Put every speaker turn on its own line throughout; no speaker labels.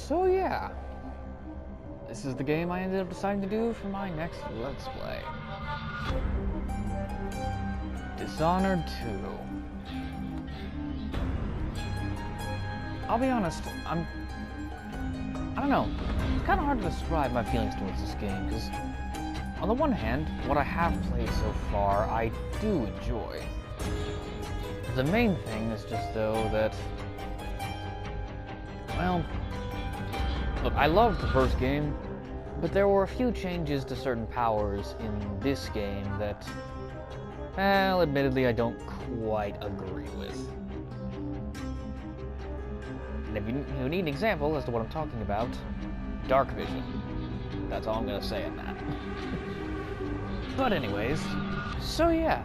So yeah, this is the game I ended up deciding to do for my next Let's Play. Dishonored 2. I'll be honest, I don't know, it's kind of hard to describe my feelings towards this game, because on the one hand, what I have played so far, I do enjoy. The main thing is just, though, that, well, look, I loved the first game, but there were a few changes to certain powers in this game that, well, admittedly, I don't quite agree with. And if you need an example as to what I'm talking about, dark vision. That's all I'm gonna say on that. But anyways, so yeah,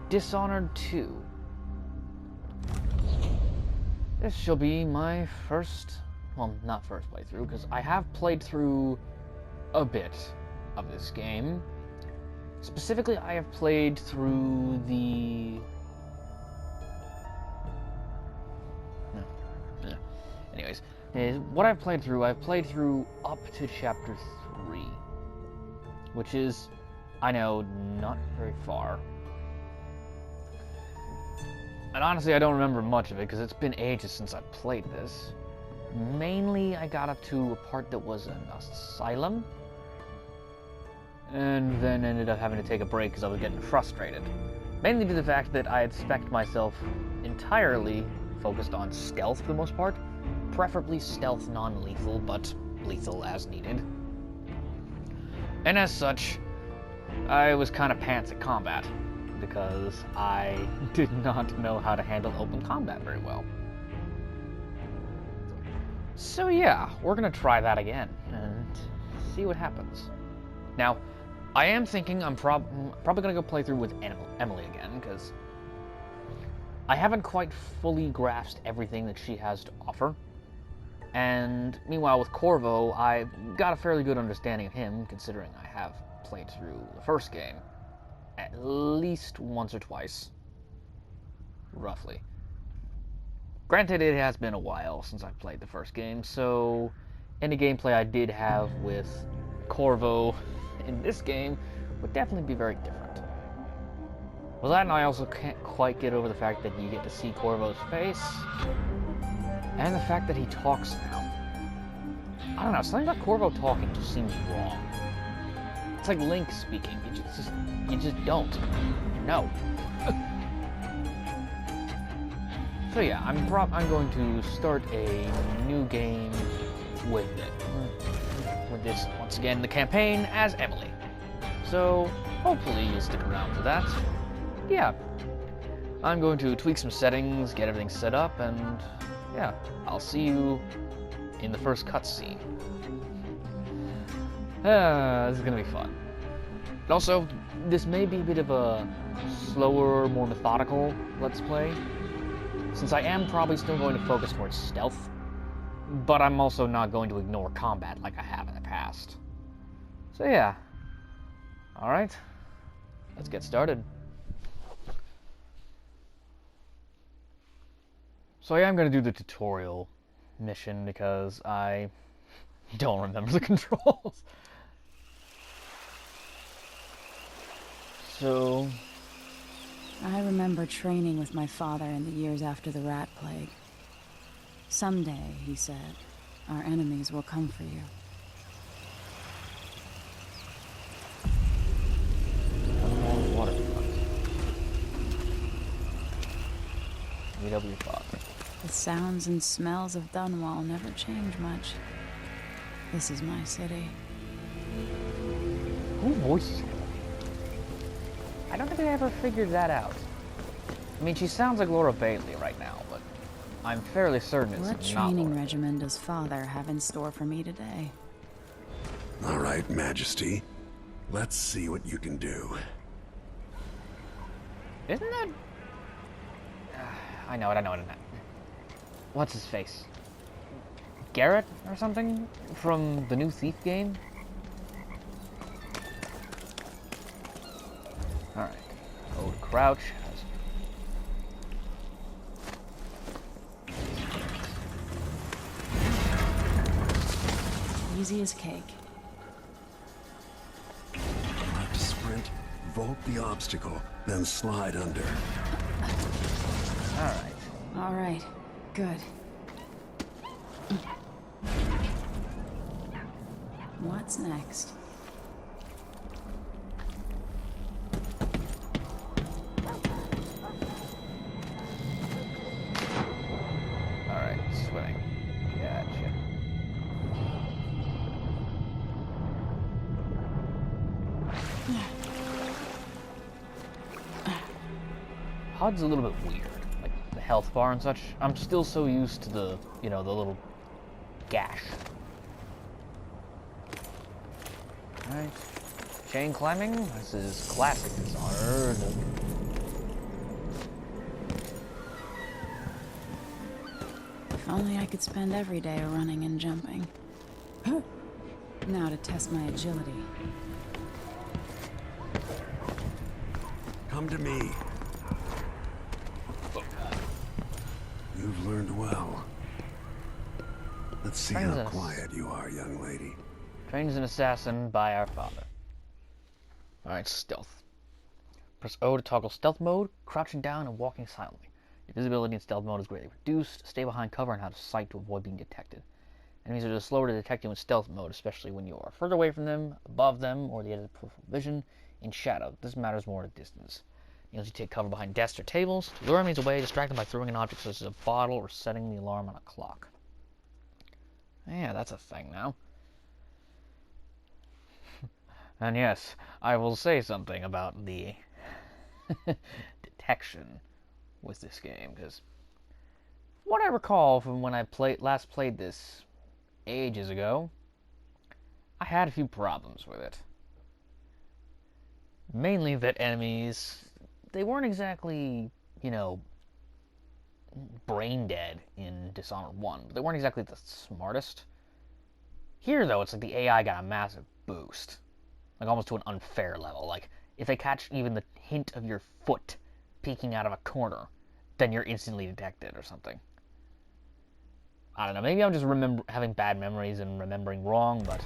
Dishonored 2. This shall be my first, well, not first playthrough, because I have played through a bit of this game. Specifically, I have played through the... Anyways, what I've played through up to Chapter 3. Which is, I know, not very far. And honestly, I don't remember much of it, because it's been ages since I've played this. Mainly, I got up to a part that was an asylum. And then ended up having to take a break because I was getting frustrated. Mainly due to the fact that I had spec'd myself entirely focused on stealth for the most part. Preferably stealth non-lethal, but lethal as needed. And as such, I was kind of pants at combat, because I did not know how to handle open combat very well. So yeah, we're gonna try that again, and see what happens. Now, I am thinking I'm probably gonna go play through with Emily again, because I haven't quite fully grasped everything that she has to offer. And meanwhile, with Corvo, I've got a fairly good understanding of him, considering I have played through the first game at least once or twice, roughly. Granted, it has been a while since I've played the first game, so any gameplay I did have with Corvo in this game would definitely be very different. Well, that and I also can't quite get over the fact that you get to see Corvo's face, and the fact that he talks now. I don't know, something about Corvo talking just seems wrong. It's like Link speaking, you just don't. No. So yeah, I'm going to start a new game with this, once again, the campaign as Emily. So, hopefully you'll stick around for that. Yeah. I'm going to tweak some settings, get everything set up, and yeah, I'll see you in the first cutscene. This is gonna be fun. And also, this may be a bit of a slower, more methodical Let's Play, since I am probably still going to focus towards stealth, but I'm also not going to ignore combat like I have in the past. So yeah. Alright, let's get started. So I am going to do the tutorial mission because I don't remember the controls. So...
I remember training with my father in the years after the rat plague. Someday, he said, our enemies will come for you.
Waterfront. VW5.
The sounds and smells of Dunwall never change much. This is my city.
Who voices her? I don't think I ever figured that out. I mean, she sounds like Laura Bailey right now, but I'm fairly certain it's not
What training
Laura.
regimen does Father have in store for me today?
All right, Majesty. Let's see what you can do.
Isn't that... I know it. What's his face? Garrett or something? From the new Thief game? Alright. Go to crouch.
Easy as cake.
You'll have to sprint, vault the obstacle, then slide under.
Alright.
All right. Good. What's next?
Alright, swimming. Gotcha. HUD's a little bit weird. Like, the health bar and such. I'm still so used to the, the little gash. Alright. Chain climbing. This is classic Dishonored.
If only I could spend every day running and jumping. Now to test my agility.
Come to me. You've learned well. Let's see how quiet you are, young lady.
Trained as an assassin by our father. Alright, stealth. Press O to toggle stealth mode, crouching down and walking silently. Your visibility in stealth mode is greatly reduced. Stay behind cover and out of sight to avoid being detected. Enemies are just slower to detect you in stealth mode, especially when you are further away from them, above them, or the edge of peripheral vision. In shadow, this matters more at distance. You usually take cover behind desks or tables to lure enemies away, distract them by throwing an object such as a bottle or setting the alarm on a clock. Yeah, that's a thing now. And yes, I will say something about the detection with this game, because what I recall from when I last played this ages ago, I had a few problems with it. Mainly that enemies, they weren't exactly, brain dead in Dishonored 1, but they weren't exactly the smartest. Here, though, it's like the AI got a massive boost. Like, almost to an unfair level. Like, if they catch even the hint of your foot peeking out of a corner, then you're instantly detected or something. I don't know, maybe I'm just having bad memories and remembering wrong, but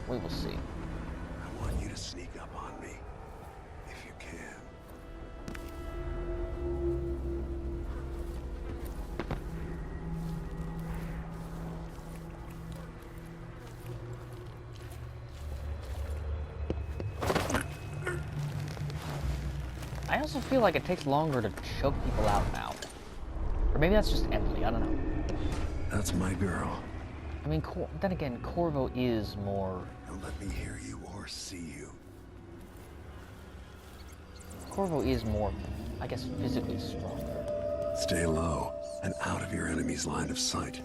we will see.
I want you to sneak up on me, if you can.
I also feel like it takes longer to choke people out now. Or maybe that's just Emily, I don't know.
That's my girl.
I mean, then again, Corvo is more...
Don't let me hear you or see you.
Corvo is more, I guess, physically stronger.
Stay low and out of your enemy's line of sight.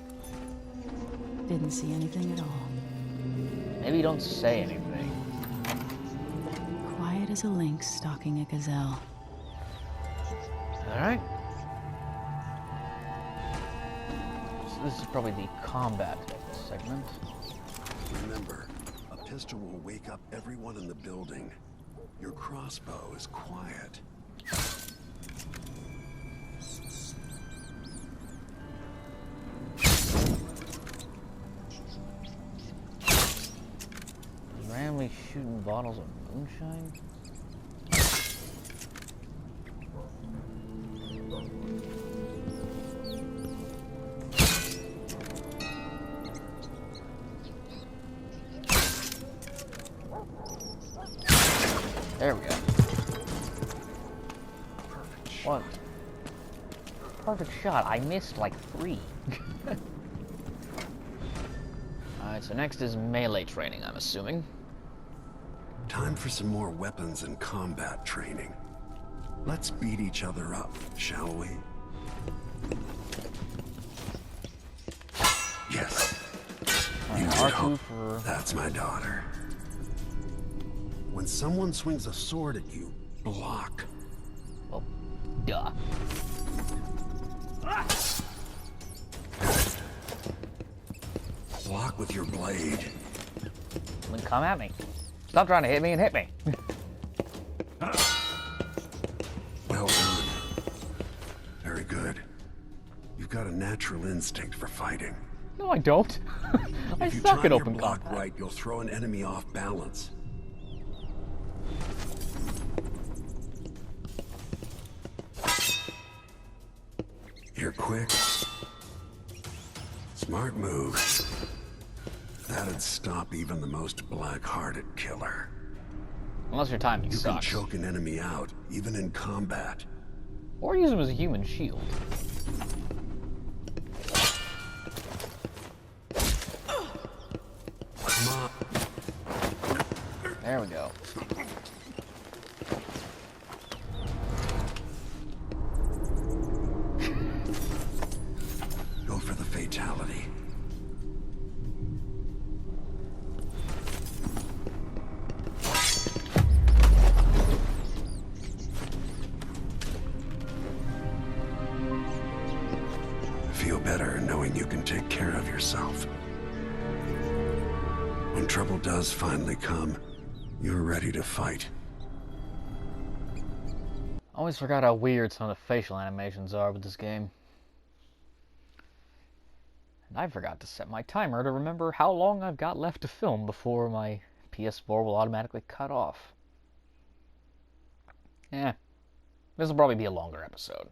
Didn't see anything at all.
Maybe don't say anything.
Quiet as a lynx stalking a gazelle.
Alright. So this is probably the combat segment.
Remember, a pistol will wake up everyone in the building. Your crossbow is quiet.
Randomly shooting bottles of moonshine? There we go. What? Perfect shot. I missed like 3. Alright, so next is melee training, I'm assuming.
Time for some more weapons and combat training. Let's beat each other up, shall we? Yes. You did hope. That's my daughter. When someone swings a sword at you, block.
Well, duh.
Block with your blade.
Then come at me. Stop trying to hit me and hit me.
Well done. Very good. You've got a natural instinct for fighting.
No, I don't. I
If you
suck
time
at
your
open
block
combat.
right, you'll throw an enemy off balance. You're quick. Smart move. That'd stop even the most black-hearted killer.
Unless your timing
You can
sucks.
choke an enemy out, even in combat.
Or use them as a human shield.
Come on.
There we go.
Go for the fatality. Feel better knowing you can take care of yourself. When trouble does finally come, you're ready to fight.
I always forgot how weird some of the facial animations are with this game. And I forgot to set my timer to remember how long I've got left to film before my PS4 will automatically cut off. Eh, this will probably be a longer episode.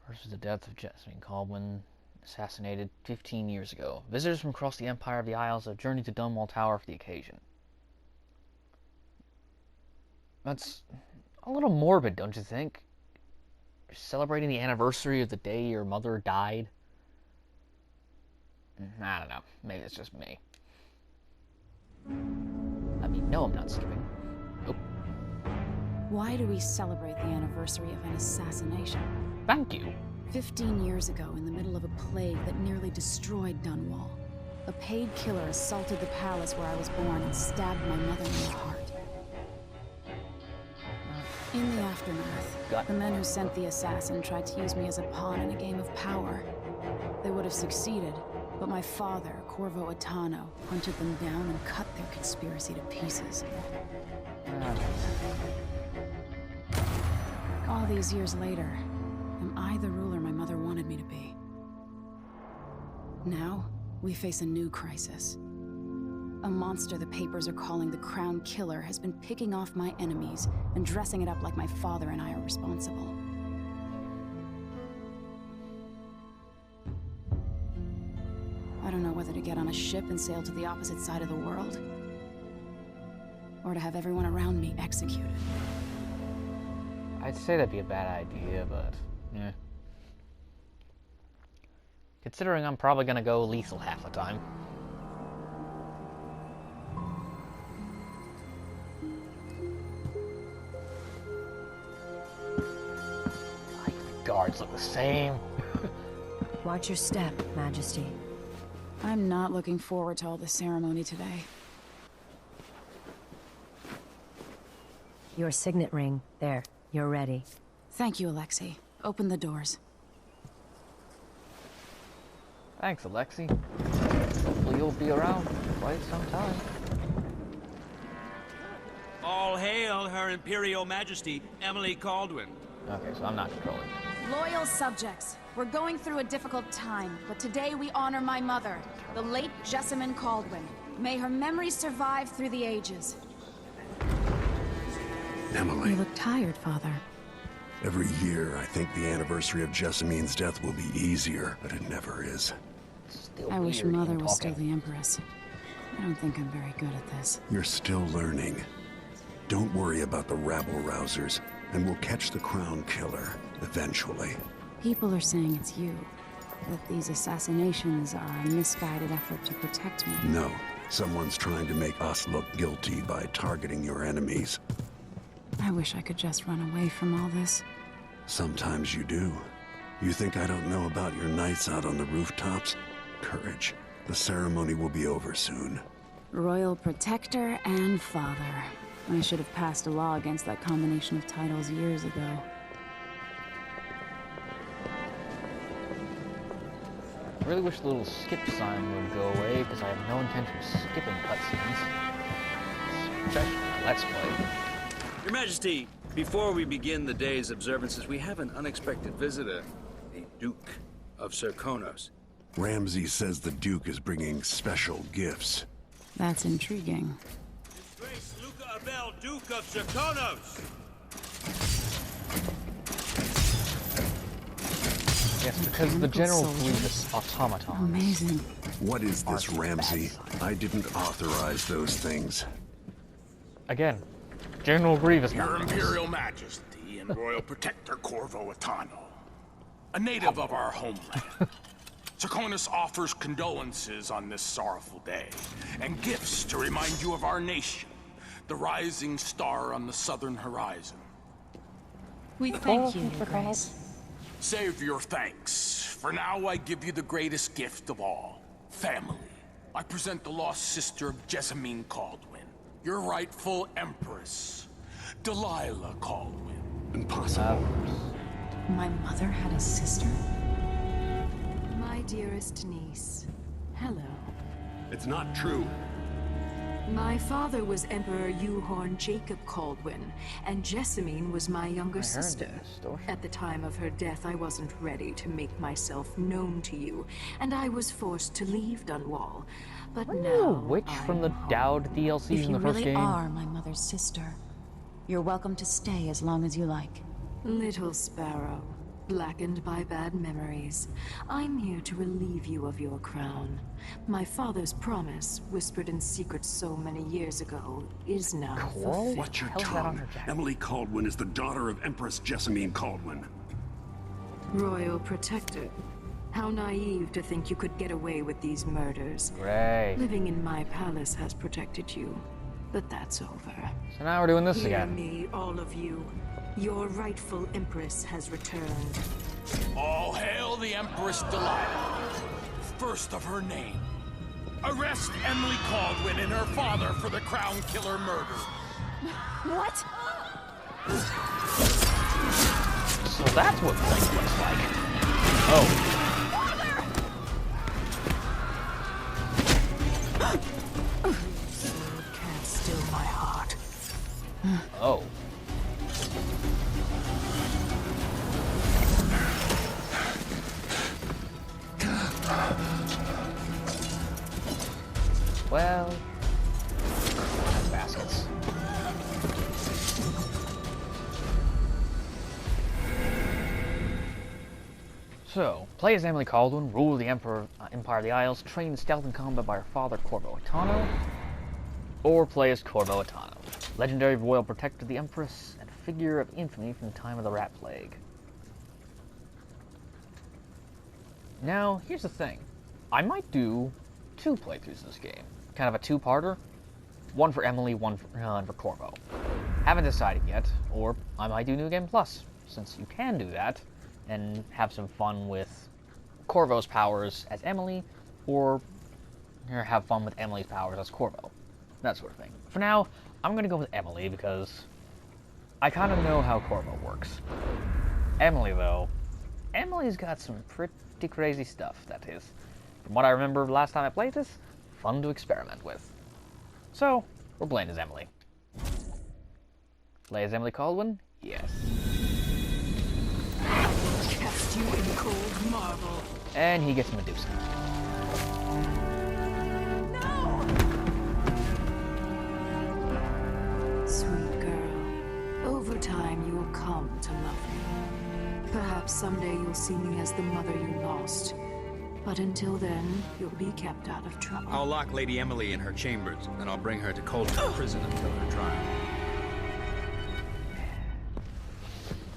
First was the death of Emily Kaldwin, assassinated 15 years ago. Visitors from across the Empire of the Isles have journeyed to Dunwall Tower for the occasion. That's a little morbid, don't you think? You're celebrating the anniversary of the day your mother died? I don't know. Maybe it's just me. I mean, no, I'm not skipping. Nope.
Why do we celebrate the anniversary of an assassination?
Thank you.
15 years ago, in the middle of a plague that nearly destroyed Dunwall, a paid killer assaulted the palace where I was born and stabbed my mother in the heart. In the aftermath, the men who sent the assassin tried to use me as a pawn in a game of power. They would have succeeded, but my father, Corvo Atano, hunted them down and cut their conspiracy to pieces. All these years later, am I the ruler my mother wanted me to be? Now, we face a new crisis. A monster the papers are calling the Crown Killer has been picking off my enemies and dressing it up like my father and I are responsible. I don't know whether to get on a ship and sail to the opposite side of the world, or to have everyone around me executed.
I'd say that'd be a bad idea, but yeah. Considering I'm probably gonna go lethal half the time. The guards look the same.
Watch your step, Majesty.
I'm not looking forward to all the ceremony today.
Your signet ring. There. You're ready.
Thank you, Alexei. Open the doors.
Thanks, Alexei. Hopefully you'll be around for quite some time.
All hail Her Imperial Majesty, Emily Kaldwin.
Okay, so I'm not controlling.
Loyal subjects, we're going through a difficult time, but today we honor my mother, the late Jessamine Kaldwin. May her memory survive through the ages.
Emily,
You look tired, Father.
every year I think the anniversary of Jessamine's death will be easier, but it never is.
Still
I wish
weird
Mother
him
was still
talking.
the Empress. I don't think I'm very good at this.
You're still learning. Don't worry about the rabble-rousers, and we'll catch the Crown Killer, eventually.
People are saying it's you. That these assassinations are a misguided effort to protect me.
No, someone's trying to make us look guilty by targeting your enemies.
I wish I could just run away from all this.
Sometimes you do. You think I don't know about your nights out on the rooftops? Courage. The ceremony will be over soon.
Royal Protector and Father. I should have passed a law against that combination of titles years ago.
I really wish the little skip sign would go away, because I have no intention of skipping cutscenes. Especially Let's Play.
Your Majesty, Before we begin the day's observances, we have an unexpected visitor. The Duke of Serkonos.
Ramsey says the Duke is bringing special gifts.
That's intriguing.
His Grace Luca Abel, Duke of Serkonos!
Yes, because the General Grievous automaton.
Amazing.
What is this, Ramsey? I didn't authorize those things.
Again, General Grievous.
Your Imperial Majesty and Royal Protector Corvo Attano, a native of our homeland. Serkonos offers condolences on this sorrowful day, and gifts to remind you of our nation, the rising star on the southern horizon.
We thank you, Your Grace.
Save your thanks. For now, I give you the greatest gift of all, family. I present the lost sister of Jessamine Kaldwin, your rightful Empress, Delilah Kaldwin.
Impossible.
My mother had a sister?
My dearest niece. Hello.
It's not true.
My father was Emperor Euhorn Jacob Kaldwin, and Jessamine was my younger sister. At the time of her death, I wasn't ready to make myself known to you, and I was forced to leave Dunwall. But now,
Witch from the Dowd DLC in the first game.
If you really are my mother's sister, you're welcome to stay as long as you like.
Little Sparrow, blackened by bad memories, I'm here to relieve you of your crown. My father's promise, whispered in secret so many years ago, is now fulfilled.
Watch your tongue. Emily Kaldwin is the daughter of Empress Jessamine Kaldwin.
Royal Protector. How naive to think you could get away with these murders.
Great.
Living in my palace has protected you, but that's over.
So now we're doing this
Hear
again.
me, all of you. Your rightful Empress has returned.
All hail the Empress Delilah, first of her name. Arrest Emily Kaldwin and her father for the Crown Killer murder.
What?
So that's what Blake looks like. Oh.
Can't still my heart.
Oh. Well, baskets. So, play as Emily Kaldwin, rule the Empire of the Isles, trained in stealth and combat by her father, Corvo Attano, or play as Corvo Attano, legendary royal protector of the Empress and figure of infamy from the time of the Rat Plague. Now, here's the thing. I might do 2 playthroughs of this game. Kind of a 2-parter. One for Emily, one for Corvo. Haven't decided yet, or I might do New Game Plus, since you can do that, and have some fun with Corvo's powers as Emily, or have fun with Emily's powers as Corvo. That sort of thing. For now, I'm going to go with Emily, because I kind of know how Corvo works. Emily, though, Emily's got some pretty crazy stuff, that is. From what I remember last time I played this, fun to experiment with. So, we're playing as Emily. Play as Emily Kaldwin? Yes.
Cast you in cold marble.
And he gets Medusa.
Sweet girl. Over time, you will come to love me. Perhaps someday you'll see me as the mother you lost. But until then, you'll be kept out of trouble.
I'll lock Lady Emily in her chambers, and I'll bring her to Coldstream Prison until her trial.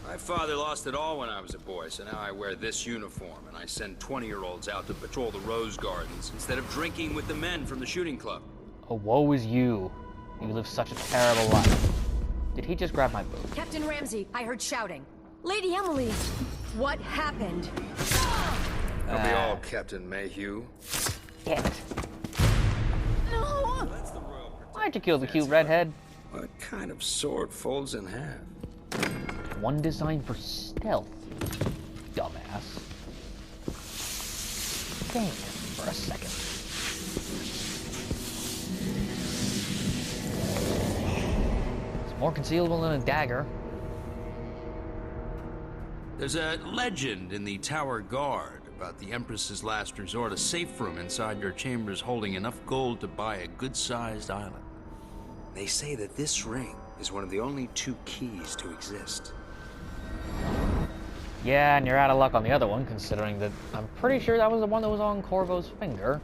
My father lost it all when I was a boy, so now I wear this uniform, and I send 20-year-olds out to patrol the rose gardens instead of drinking with the men from the shooting club.
Oh, woe is you. You live such a terrible life. Did he just grab my boot?
Captain Ramsey, I heard shouting. Lady Emily, what happened?
That'll be all, Captain Mayhew.
Damn it.
No!
That's the royal protector.
Why'd you kill the cute redhead?
What kind of sword folds in half?
One designed for stealth, dumbass. Think for a second. It's more concealable than a dagger.
There's a legend in the Tower Guard about the Empress's last resort, a safe room inside your chambers holding enough gold to buy a good-sized island. They say that this ring is one of the only 2 keys to exist.
Yeah, and you're out of luck on the other one, considering that I'm pretty sure that was the one that was on Corvo's finger.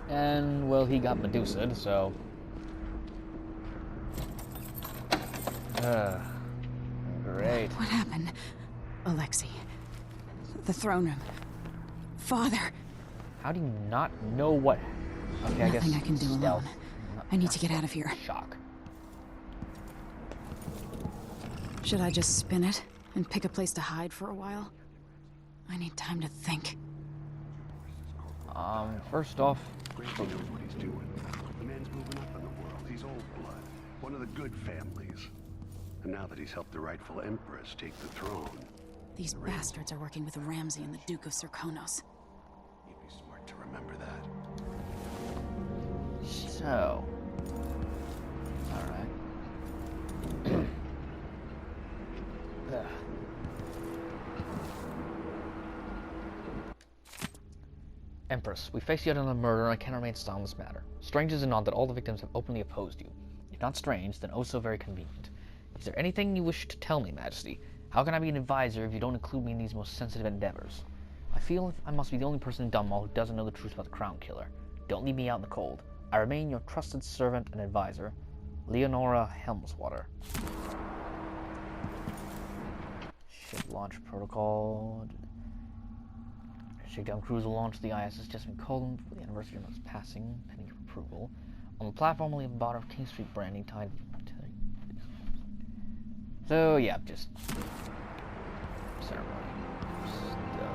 And, well, he got Medusa'd, so... Great.
What happened? Alexei. The throne room. Father.
How do you not know what... Okay, I guess
Nothing I can do alone. I need to get out of here.
Shock.
Should I just spin it and pick a place to hide for a while? I need time to think.
First off...
Gracie knows what he's doing. The man's moving up in the world. He's old blood. One of the good families. And now that he's helped the rightful Empress take the throne...
These bastards are working with Ramsay and the Duke of Serkonos.
You'd be smart to remember that.
So... Alright. Empress, we face yet another murder and I cannot remain silent on this matter. Strange is it not that all the victims have openly opposed you. If not strange, then oh so very convenient. Is there anything you wish to tell me, Majesty? How can I be an advisor if you don't include me in these most sensitive endeavors? I feel I must be the only person in Dunwall who doesn't know the truth about the Crown Killer. Don't leave me out in the cold. I remain your trusted servant and advisor, Leonora Helmswater. Ship launch protocol. Shakedown crews will launch the ISS Jessamine Kaldwin before the anniversary of its passing, pending your approval. On the platform, only a bottle of King Street branding tied. So yeah, just ceremony stuff.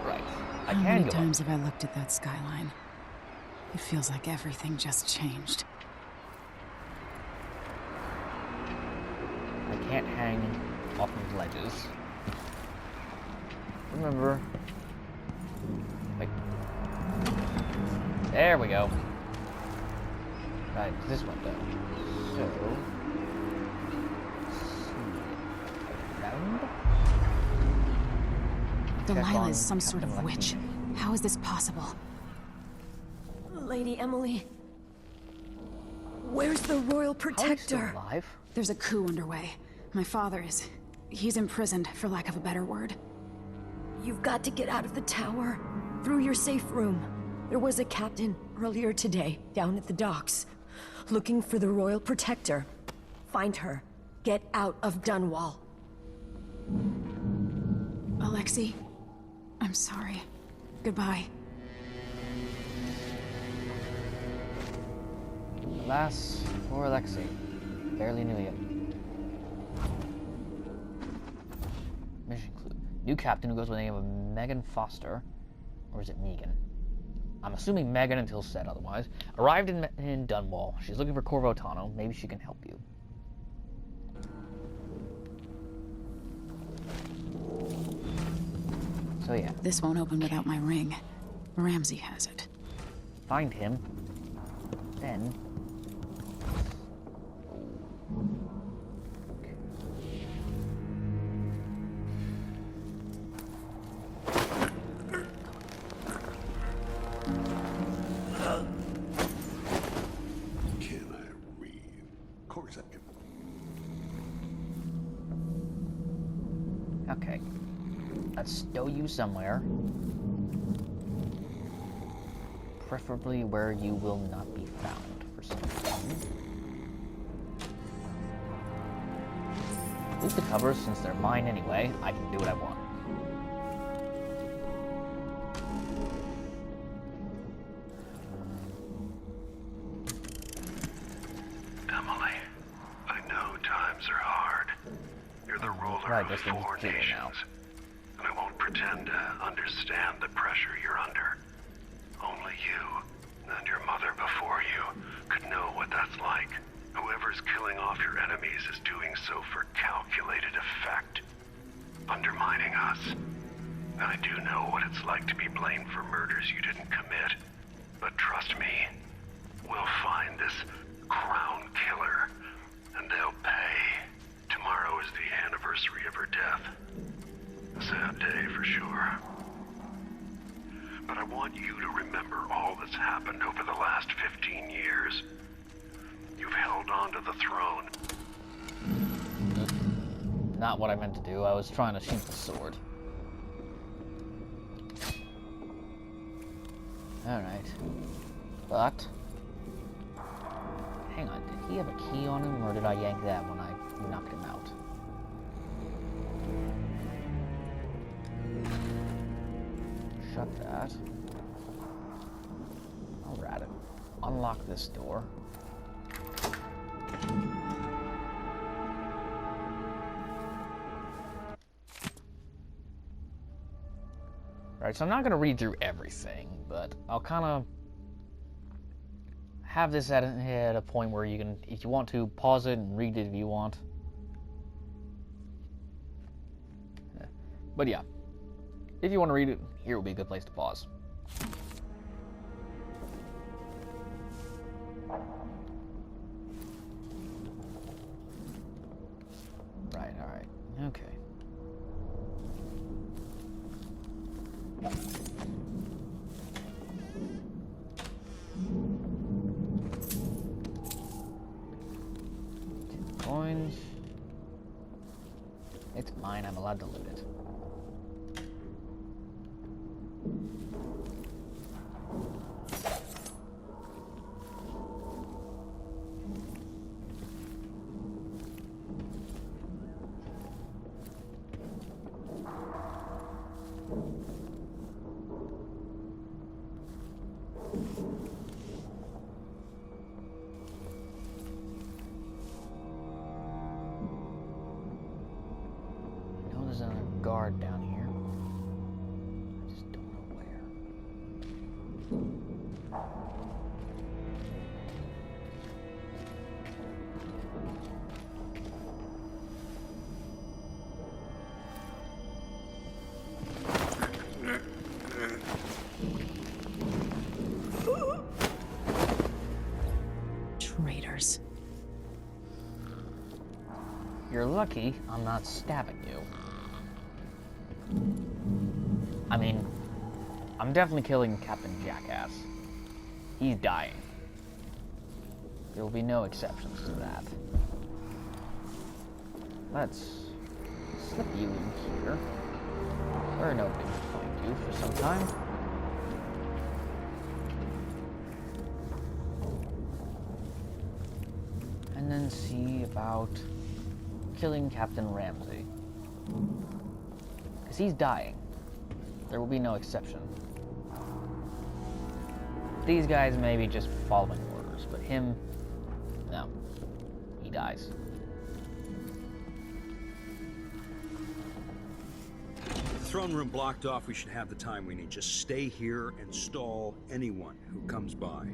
Right.
How many times have I looked at that skyline? It feels like everything just changed.
I can't hang off of ledges. Remember. Like, there we go. Right, this one though. So, round.
Delilah is some sort of witch. How is this possible?
Lady Emily, where's the royal protector?
Still alive?
There's a coup underway. My father is... he's imprisoned, for lack of a better word.
You've got to get out of the tower. Through your safe room. There was a captain earlier today, down at the docks. Looking for the royal protector. Find her. Get out of Dunwall.
Alexei, I'm sorry. Goodbye.
Alas, poor Alexei. Barely knew you. Mission clue. New captain who goes by the name of Megan Foster. Or is it Megan? I'm assuming Megan until said otherwise. Arrived in Dunwall. She's looking for Corvo Attano. Maybe she can help you. So yeah.
This won't open without my ring. Ramsay has it.
Find him. Then... Okay. Let's stow you somewhere. Preferably where you will not be found for some reason. Loot the covers since they're mine anyway. I can do what I want.
Emily, I know times are hard. You're the ruler of 4 nations, and I won't pretend to understand the pressure you're under. Only you, and your mother before you, could know what that's like. Whoever's killing off your enemies is doing so for calculated effect, undermining us. I do know what it's like to be blamed for murders you didn't commit, but trust me, we'll find this Crown Killer, happened over the last 15 years. You've held on to the throne.
Not what I meant to do. I was trying to shoot the sword. Alright. But... hang on, did he have a key on him, or did I yank that when I knocked him out? Shut that. Alright. Unlock this door. Right, so I'm not going to read through everything, but I'll kind of have this at a point where you can, if you want to, pause it and read it if you want. But yeah, if you want to read it, here will be a good place to pause. Right, alright, okay. Coins. It's mine, I'm allowed to loot it. Guard down here. I just don't know where.
Traitors.
You're lucky I'm not stabbing you. I mean, I'm definitely killing Captain Jackass. He's dying. There will be no exceptions to that. Let's slip you in here, where nobody will find you for some time. And then see about killing Captain Ramsey. Because he's dying. There will be no exception. These guys may be just following orders, but him, no. He dies.
With the throne room blocked off, we should have the time we need. Just stay here and stall anyone who comes by.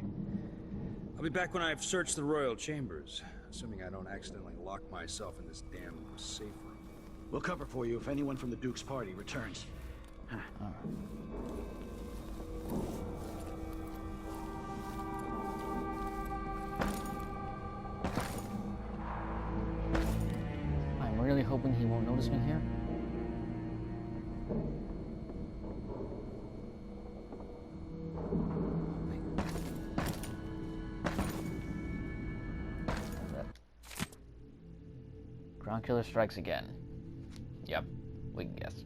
I'll be back when I've searched the royal chambers, assuming I don't accidentally lock myself in this damn safe room.
We'll cover for you if anyone from the Duke's party returns.
I'm really hoping he won't notice me here. Ground killer strikes again. Yep, we can guess.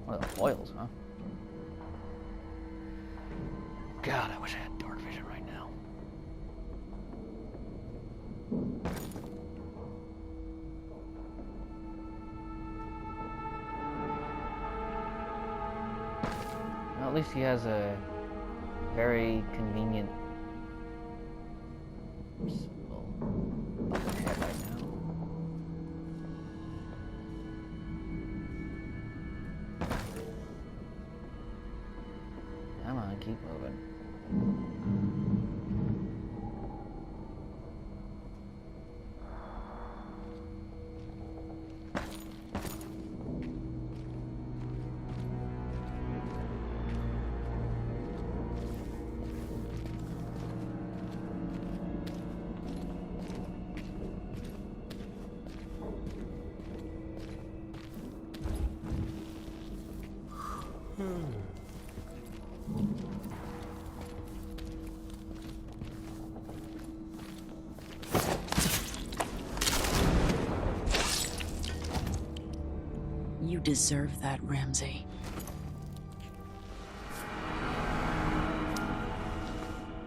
What are the foils, huh? God, I wish I had dark vision right now. Well, at least he has a very convenient symbol on his head right now. Come on, keep moving.
deserve that, Ramsay.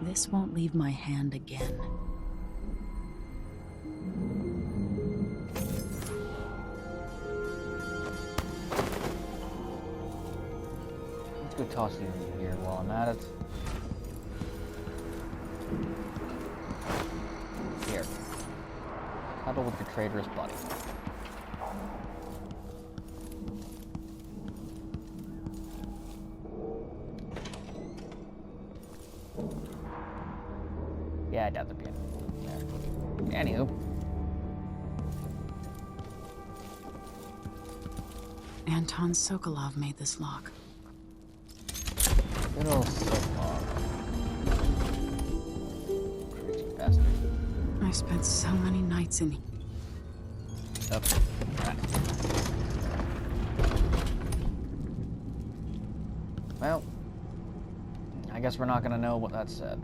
This won't leave my hand again.
Let's go toss you in here while I'm at it. Here. Cuddle with your traitorous buddy. Yeah, I doubt there'd be anything there. Anywho.
Anton Sokolov made this lock.
Good old Sokolov. Crazy bastard.
I spent so many nights in...
Up. Right. Well, I guess we're not gonna know what that said.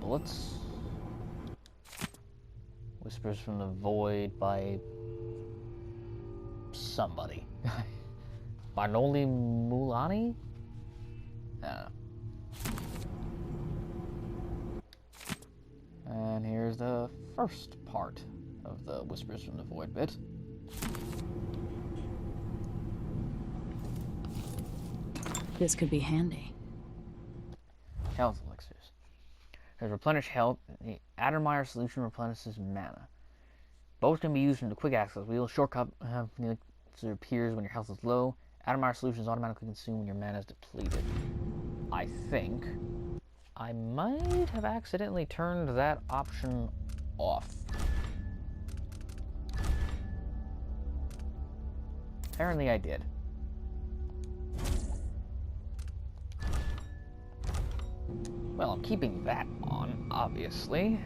Bullets. Whispers from the void by somebody. Barnoli Mulani? I don't know. And here's the first part of the Whispers from the Void bit.
This could be handy.
Health elixirs. There's replenish health. The Addermeyer solution replenishes mana. Both can be used from the quick access wheel. Shortcut elixir appears when your health is low. Addermeyer solution is automatically consumed when your mana is depleted. I think I might have accidentally turned that option off. Apparently I did. Well, I'm keeping that on, obviously.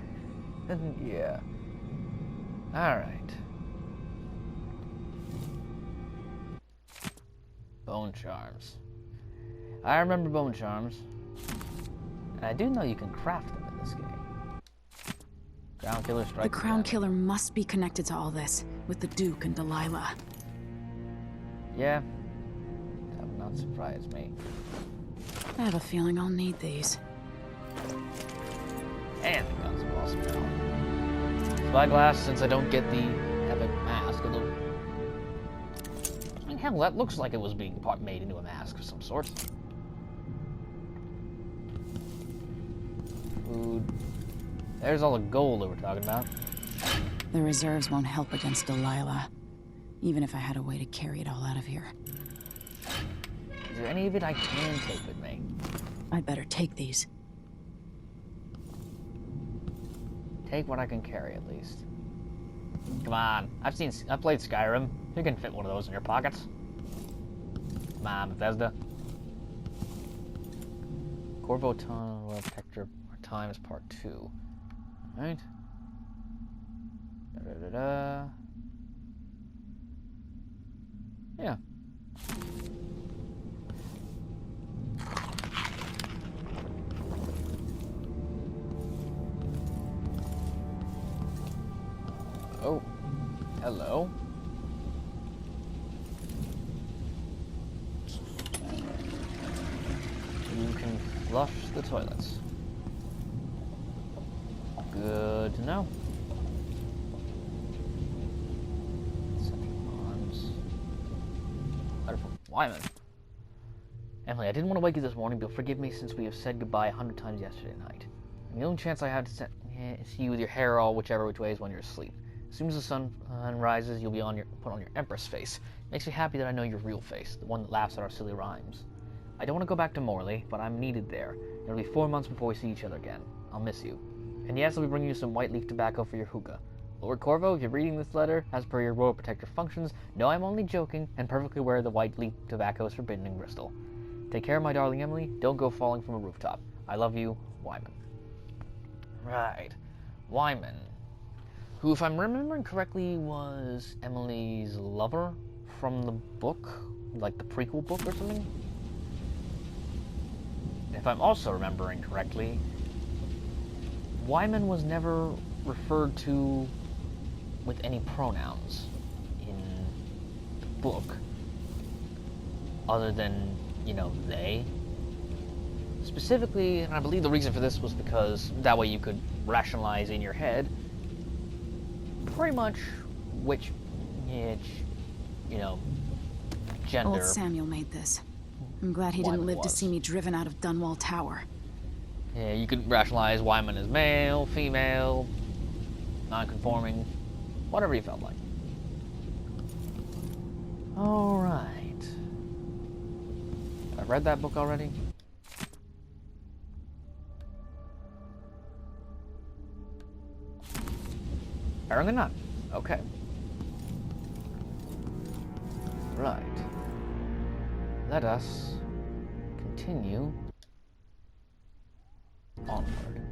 Yeah. Alright. Bone charms. I remember bone charms. And I do know you can craft them in this game. Crown Killer strike.
The Crown Killer must be connected to all this, with the Duke and Delilah.
Yeah. That would not surprise me.
I have a feeling I'll need these.
And the guns are awesome now. Spyglass, since I don't get the epic mask, although... I mean, hell, that looks like it was being made into a mask of some sort. Food. There's all the gold that we're talking about.
The reserves won't help against Delilah, even if I had a way to carry it all out of here.
Is there any of it I can take with me?
I'd better take these.
Take what I can carry, at least. Come on. I've played Skyrim. You can fit one of those in your pockets. Come on, Bethesda. Corvo Tunnel, Royal Protector, Times Part 2. Alright. Da-da-da-da. Yeah. Oh, hello. You can flush the toilets. Good to know. Central Arms. Letter from Wyman. Emily, I didn't want to wake you this morning, but forgive me since we have said goodbye 100 times yesterday night. And the only chance I had to see you with your hair all which way is when you're asleep. As soon as the sun rises, you'll be put on your Empress face. Makes me happy that I know your real face, the one that laughs at our silly rhymes. I don't want to go back to Morley, but I'm needed there. It'll be 4 months before we see each other again. I'll miss you. And yes, I'll be bringing you some white leaf tobacco for your hookah. Lord Corvo, if you're reading this letter, as per your Royal Protector functions, know I'm only joking and perfectly aware the white leaf tobacco is forbidden in Bristol. Take care, my darling Emily. Don't go falling from a rooftop. I love you, Wyman. Right. Wyman. Who, if I'm remembering correctly, was Emily's lover from the book, like the prequel book or something. If I'm also remembering correctly, Wyman was never referred to with any pronouns in the book, other than, you know, they. Specifically, and I believe the reason for this was because that way you could rationalize in your head pretty much which you know, gender.
Old Samuel made this. I'm glad he didn't live to see me driven out of Dunwall Tower.
Yeah, you could rationalize Wyman as male, female, non-conforming, whatever you felt like. Alright. I've read that book already. Apparently not. Okay. Right. Let us continue onward.